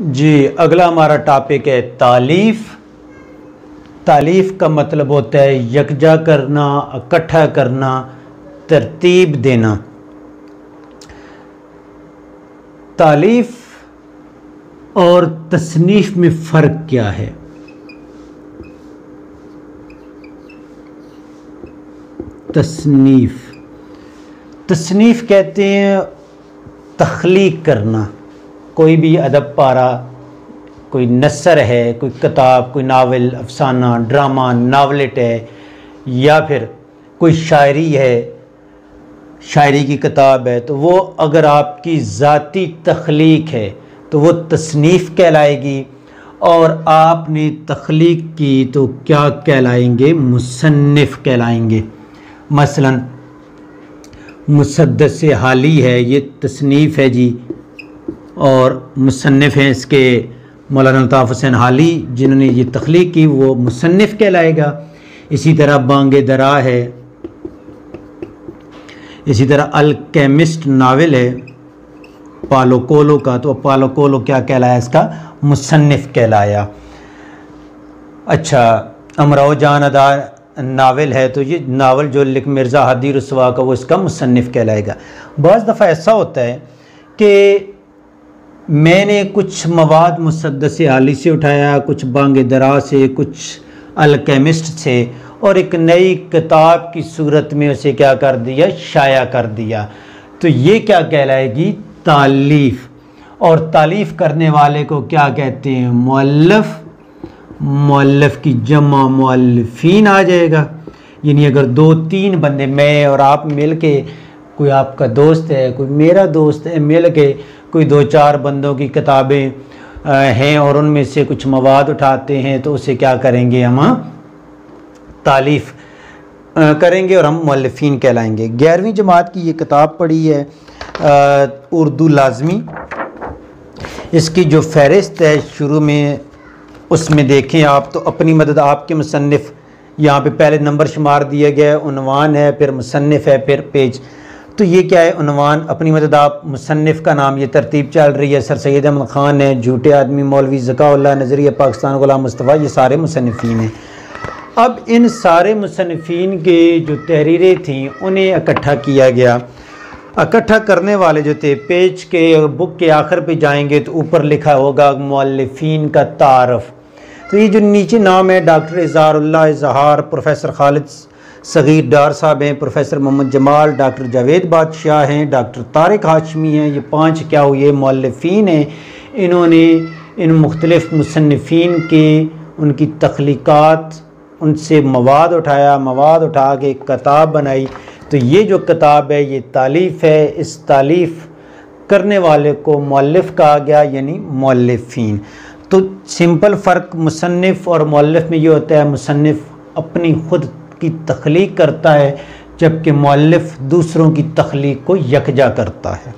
जी, अगला हमारा टॉपिक है तालीफ़। तालीफ़ का मतलब होता है यकजा करना, इकट्ठा करना, तरतीब देना। तालीफ़ और तसनीफ़ में फ़र्क क्या है? तसनीफ़ कहते हैं तख्लीक करना। कोई भी अदब पारा, कोई नसर है, कोई किताब, कोई नावल, अफसाना, ड्रामा, नावलेट है, या फिर कोई शायरी है, शायरी की किताब है, तो वो अगर आपकी ज़ाती तख्लीक है तो वो तसनीफ़ कहलाएगी। और आपने तख्लीक की तो क्या कहलाएंगे? मुसन्निफ़ कहलाएंगे। मसलन मुसद्दस हाली है, ये तसनीफ़ है जी, और मुसन्निफ़ हैं इसके मौलाना अल्ताफ़ हुसैन हाली, जिन्होंने ये तख्लीक की, वो मुसन्निफ़ कहलाएगा। इसी तरह बांगे दरा है, इसी तरह अल्केमिस्ट नावल है पालो कोलो का, तो पालो कोलो क्या कहलाया? इसका मुसन्निफ़ कहलाया। अच्छा, अमराओ जान अदा नावल है, तो ये नावल जो लिख मिर्ज़ा हादी रसवा का, वो इसका मुसन्निफ़ कहलाएगा। बाज़ दफ़ा ऐसा होता है कि मैंने कुछ मवाद मुसद्दस आली से उठाया, कुछ बांगे दरा से, कुछ अल्केमिस्ट से, और एक नई किताब की सूरत में उसे क्या कर दिया? शाया कर दिया। तो ये क्या कहलाएगी? तालीफ़। और तालीफ़ करने वाले को क्या कहते हैं? मुअल्लिफ़। मुअल्लिफ़ की जमा मुअल्लिफ़ीन आ जाएगा। यानी अगर दो तीन बंदे, मैं और आप मिल के, कोई आपका दोस्त है, कोई मेरा दोस्त है, मिल के कोई दो चार बंदों की किताबें हैं और उनमें से कुछ मवाद उठाते हैं, तो उसे क्या करेंगे? हम तालीफ़ करेंगे और हम मुअल्लिफ़ीन कहलाएंगे। 11वीं जमात की ये किताब पढ़ी है, उर्दू लाज़मी। इसकी जो फ़हरिस्त है शुरू में, उसमें देखें आप तो अपनी मदद आपके मुसन्निफ़, यहाँ पे पहले नंबर शुमार दिया गया है, उन्वान है, फिर मुसन्निफ़ है, फिर पेज। तो ये क्या है? उन्वान, अपनी मदद आप, मुसन्निफ़ का नाम, ये तरतीब चल रही है। सर सैयद अहमद ख़ान है, झूठे आदमी, मौलवी ज़का-उल्लाह नज़रिया पाकिस्तान, ग़ुलाम मुस्तफ़ा, ये सारे मुसन्निफ़ीन हैं। अब इन सारे मुसन्निफ़ीन के जो तहरीरें थीं उन्हें इकट्ठा किया गया। इकट्ठा करने वाले जो थे, पेज के और बुक के आखिर पे जाएंगे तो ऊपर लिखा होगा मुअल्लिफ़ीन का तारफ़। तो ये जो नीचे नाम है, डॉक्टर इज़हारुल्लाह इज़हार, प्रोफेसर खालिद सगीर डार साहब हैं, प्रोफेसर मोहम्मद जमाल, डॉक्टर जावेद बादशाह हैं, डॉक्टर तारिक हाशमी हैं, ये 5 क्या हुए? मुअल्लिफ़ीन हैं। इन्होंने इन मुख्तलिफ़ मुसन्निफ़ीन के, उनकी तख्लीक़ात, उनसे मवाद उठाया, मवाद उठा के एक किताब बनाई। तो ये जो किताब है ये तालीफ़ है। इस तालीफ़ करने वाले को मुअल्लिफ़ कहा गया, यानी मुअल्लिफ़ीन। तो सिंपल फ़र्क मुसन्निफ़ और मुअल्लिफ़ में ये होता है, मुसन्निफ़ अपनी ख़ुद की तख्लीक करता है, जबकि मुअल्लिफ़ दूसरों की तख्लीक को यकजा करता है।